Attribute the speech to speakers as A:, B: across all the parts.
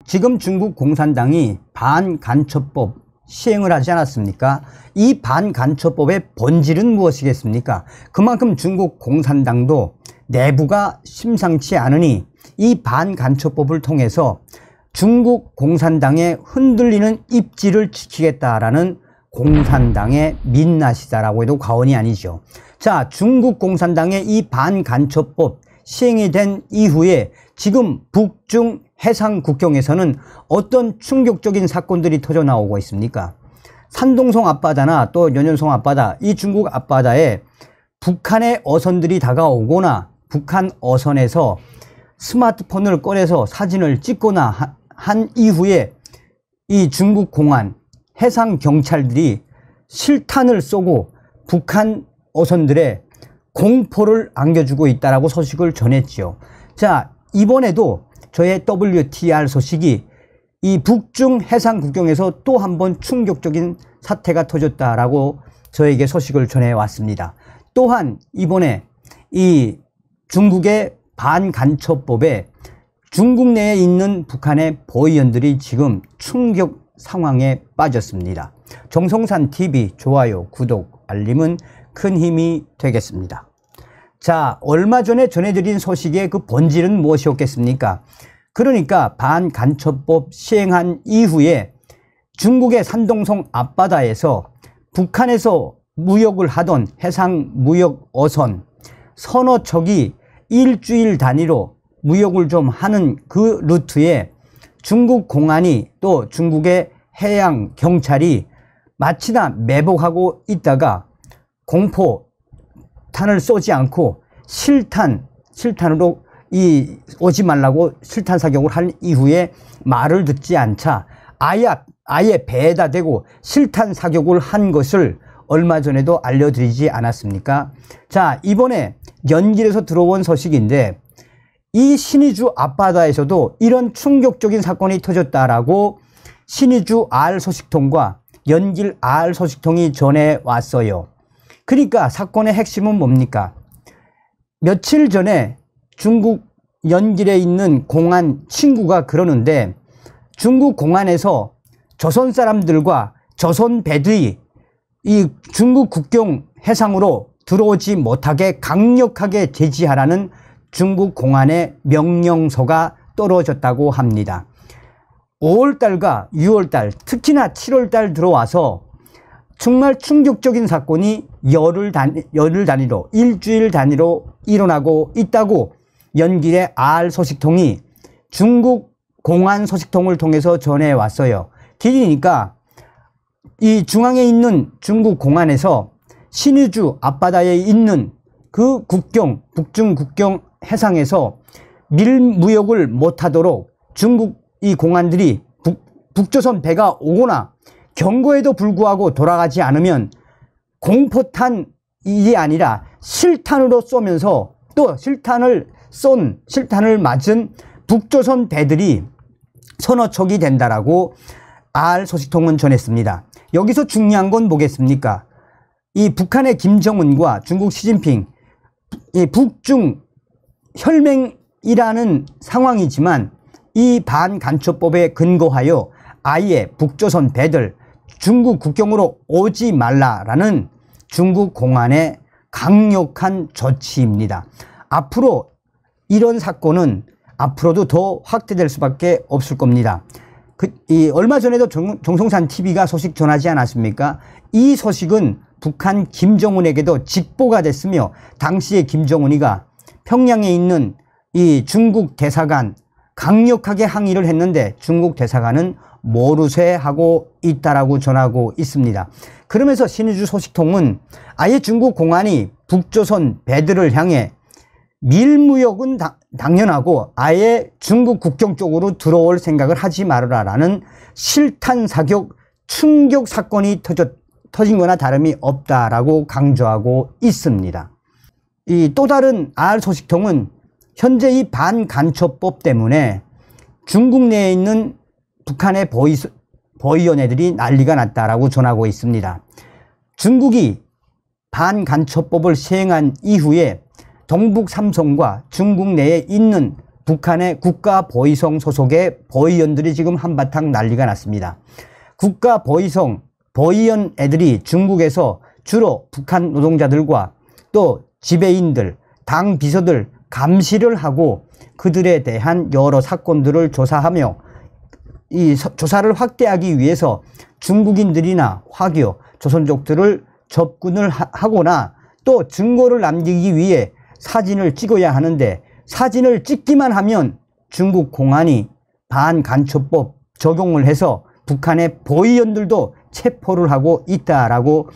A: 지금 중국 공산당이 반간첩법 시행을 하지 않았습니까? 이 반간첩법의 본질은 무엇이겠습니까? 그만큼 중국 공산당도 내부가 심상치 않으니 이 반간첩법을 통해서 중국 공산당의 흔들리는 입지를 지키겠다라는 공산당의 민낯이다라고 해도 과언이 아니죠. 자, 중국 공산당의 이 반간첩법 시행이 된 이후에 지금 북중 해상 국경에서는 어떤 충격적인 사건들이 터져 나오고 있습니까? 산동성 앞바다나 또 연연성 앞바다, 이 중국 앞바다에 북한의 어선들이 다가오거나 북한 어선에서 스마트폰을 꺼내서 사진을 찍거나 한 이후에 이 중국 공안, 해상 경찰들이 실탄을 쏘고 북한 어선들의 공포를 안겨주고 있다라고 소식을 전했지요. 자, 이번에도 저의 WTR 소식이 이 북중 해상 국경에서 또 한 번 충격적인 사태가 터졌다라고 저에게 소식을 전해왔습니다. 또한 이번에 이 중국의 반간첩법에 중국 내에 있는 북한의 보위원들이 지금 충격 상황에 빠졌습니다. 정성산TV 좋아요, 구독, 알림은 큰 힘이 되겠습니다. 자, 얼마 전에 전해드린 소식의 그 본질은 무엇이었겠습니까? 그러니까 반간첩법 시행한 이후에 중국의 산동성 앞바다에서 북한에서 무역을 하던 해상 무역 어선 서너 척이 일주일 단위로 무역을 좀 하는 그 루트에 중국 공안이 또 중국의 해양 경찰이 마치나 매복하고 있다가 공포탄을 쏘지 않고 실탄으로 오지 말라고 실탄 사격을 한 이후에 말을 듣지 않자 아예 배에다 대고 실탄 사격을 한 것을 얼마 전에도 알려드리지 않았습니까? 자, 이번에 연길에서 들어온 소식인데 이 신의주 앞바다에서도 이런 충격적인 사건이 터졌다라고 신의주 R 소식통과 연길 R 소식통이 전해왔어요. 그러니까 사건의 핵심은 뭡니까? 며칠 전에 중국 연길에 있는 공안 친구가 그러는데 중국 공안에서 조선 사람들과 조선 배들이 이 중국 국경 해상으로 들어오지 못하게 강력하게 제지하라는 중국 공안의 명령서가 떨어졌다고 합니다. 5월달과 6월달, 특히나 7월달 들어와서 정말 충격적인 사건이 열흘 단위로, 일주일 단위로 일어나고 있다고 연길의 R 소식통이 중국 공안 소식통을 통해서 전해왔어요. 길이니까 이 중앙에 있는 중국 공안에서 신의주 앞바다에 있는 그 국경, 북중 국경 해상에서 밀무역을 못하도록 중국 이 공안들이 북조선 배가 오거나 경고에도 불구하고 돌아가지 않으면 공포탄이 아니라 실탄으로 쏘면서 또 실탄을 맞은 북조선 배들이 서너 척이 된다라고 R 소식통은 전했습니다. 여기서 중요한 건 뭐겠습니까? 이 북한의 김정은과 중국 시진핑, 이 북중 혈맹이라는 상황이지만 이 반간첩법에 근거하여 아예 북조선 배들 중국 국경으로 오지 말라라는 중국 공안의 강력한 조치입니다. 앞으로 이런 사건은 앞으로도 더 확대될 수밖에 없을 겁니다. 얼마 전에도 정성산TV가 소식 전하지 않았습니까? 이 소식은 북한 김정은에게도 직보가 됐으며 당시에 김정은이가 평양에 있는 이 중국 대사관 강력하게 항의를 했는데 중국 대사관은 모르쇠하고 있다라고 전하고 있습니다. 그러면서 신의주 소식통은 아예 중국 공안이 북조선 배들을 향해 밀무역은 당연하고 아예 중국 국경 쪽으로 들어올 생각을 하지 말아라라는 실탄 사격 충격 사건이 터진 거나 다름이 없다라고 강조하고 있습니다. 이 또 다른 R 소식통은 현재 이 반간첩법 때문에 중국 내에 있는 북한의 보위원회들이 난리가 났다라고 전하고 있습니다. 중국이 반간첩법을 시행한 이후에 동북 삼성과 중국 내에 있는 북한의 국가보위성 소속의 보위원들이 지금 한바탕 난리가 났습니다. 국가보위성 보위원 애들이 중국에서 주로 북한 노동자들과 또 지배인들, 당 비서들 감시를 하고 그들에 대한 여러 사건들을 조사하며 이 조사를 확대하기 위해서 중국인들이나 화교, 조선족들을 접근을 하거나 또 증거를 남기기 위해 사진을 찍어야 하는데 사진을 찍기만 하면 중국 공안이 반간첩법 적용을 해서 북한의 보위원들도 체포를 하고 있다라고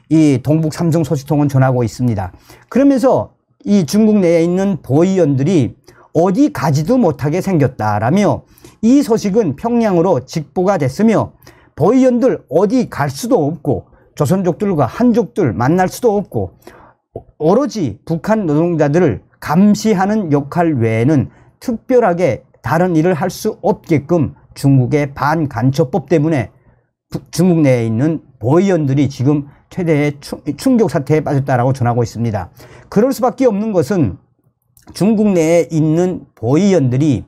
A: 이 동북 삼성 소식통은 전하고 있습니다. 그러면서 이 중국 내에 있는 보위원들이 어디 가지도 못하게 생겼다라며 이 소식은 평양으로 직보가 됐으며 보위원들 어디 갈 수도 없고 조선족들과 한족들 만날 수도 없고 오로지 북한 노동자들을 감시하는 역할 외에는 특별하게 다른 일을 할 수 없게끔 중국의 반간첩법 때문에 중국 내에 있는 보위원들이 지금 최대의 충격 사태에 빠졌다라고 전하고 있습니다. 그럴 수밖에 없는 것은 중국 내에 있는 보위원들이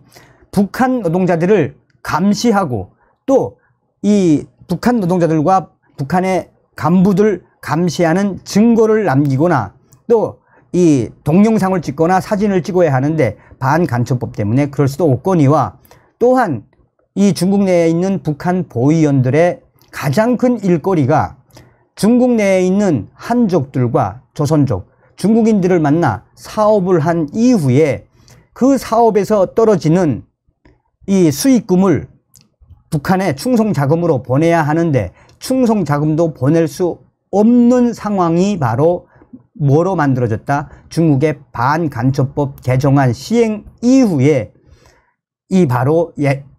A: 북한 노동자들을 감시하고 또 이 북한 노동자들과 북한의 간부들 감시하는 증거를 남기거나 또 이 동영상을 찍거나 사진을 찍어야 하는데 반간첩법 때문에 그럴 수도 없거니와 또한 이 중국 내에 있는 북한 보위원들의 가장 큰 일거리가 중국 내에 있는 한족들과 조선족, 중국인들을 만나 사업을 한 이후에 그 사업에서 떨어지는 이 수익금을 북한에 충성자금으로 보내야 하는데 충성자금도 보낼 수 없는 상황이 바로 뭐로 만들어졌다? 중국의 반간첩법 개정안 시행 이후에 이 바로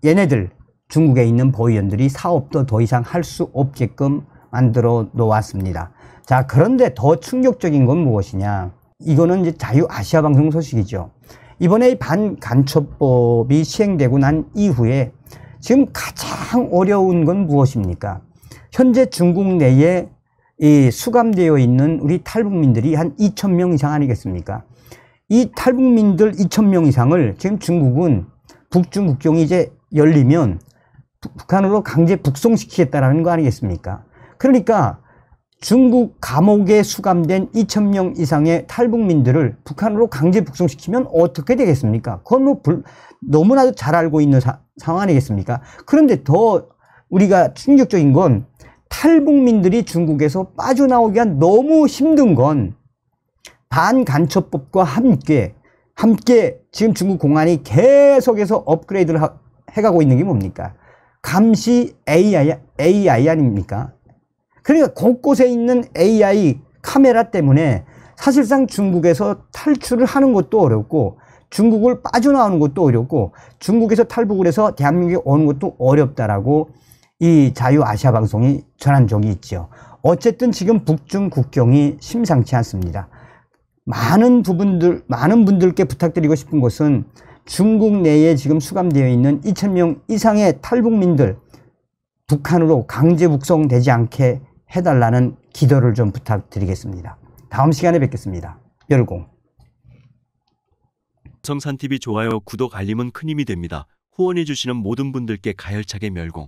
A: 얘네들 중국에 있는 보위원들이 사업도 더 이상 할 수 없게끔 만들어 놓았습니다. 자, 그런데 더 충격적인 건 무엇이냐? 이거는 이제 자유아시아방송 소식이죠. 이번에 이 반간첩법이 시행되고 난 이후에 지금 가장 어려운 건 무엇입니까? 현재 중국 내에 이 수감되어 있는 우리 탈북민들이 한 2,000명 이상 아니겠습니까? 이 탈북민들 2,000명 이상을 지금 중국은 북중 국경이 이제 열리면 북한으로 강제 북송시키겠다라는 거 아니겠습니까? 그러니까 중국 감옥에 수감된 2,000명 이상의 탈북민들을 북한으로 강제 북송시키면 어떻게 되겠습니까? 그건 뭐 너무나도 잘 알고 있는 상황 아니겠습니까? 그런데 더 우리가 충격적인 건 탈북민들이 중국에서 빠져나오기가 너무 힘든 건 반간첩법과 함께 지금 중국 공안이 계속해서 업그레이드를 해가고 있는 게 뭡니까? 감시 AI 아닙니까? 그러니까 곳곳에 있는 AI 카메라 때문에 사실상 중국에서 탈출을 하는 것도 어렵고 중국을 빠져나오는 것도 어렵고 중국에서 탈북을 해서 대한민국에 오는 것도 어렵다라고 이 자유아시아 방송이 전한 적이 있죠. 어쨌든 지금 북중 국경이 심상치 않습니다. 많은 분들께 부탁드리고 싶은 것은 중국 내에 지금 수감되어 있는 2,000명 이상의 탈북민들 북한으로 강제 북송되지 않게 해달라는 기도를 좀 부탁드리겠습니다. 다음 시간에 뵙겠습니다. 열공.
B: 정산TV 좋아요, 구독, 알림은 큰 힘이 됩니다. 후원해 주시는 모든 분들께 가열차게 멸공.